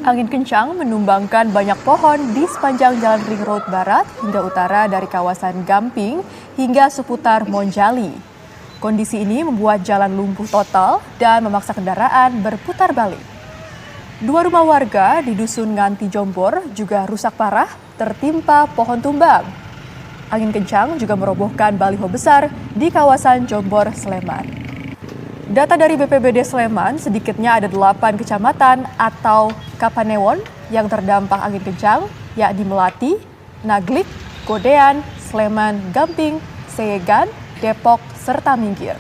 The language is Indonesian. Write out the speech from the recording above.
Angin kencang menumbangkan banyak pohon di sepanjang Jalan Ring Road Barat hingga utara dari kawasan Gamping hingga seputar Monjali. Kondisi ini membuat jalan lumpuh total dan memaksa kendaraan berputar balik. Dua rumah warga di Dusun Nganti Jombor juga rusak parah tertimpa pohon tumbang. Angin kencang juga merobohkan baliho besar di kawasan Jombor, Sleman. Data dari BPBD Sleman, sedikitnya ada 8 kecamatan atau Kapanewon yang terdampak angin kencang, yakni Melati, Naglik, Godean, Sleman, Gamping, Seyegan, Depok, serta Minggir.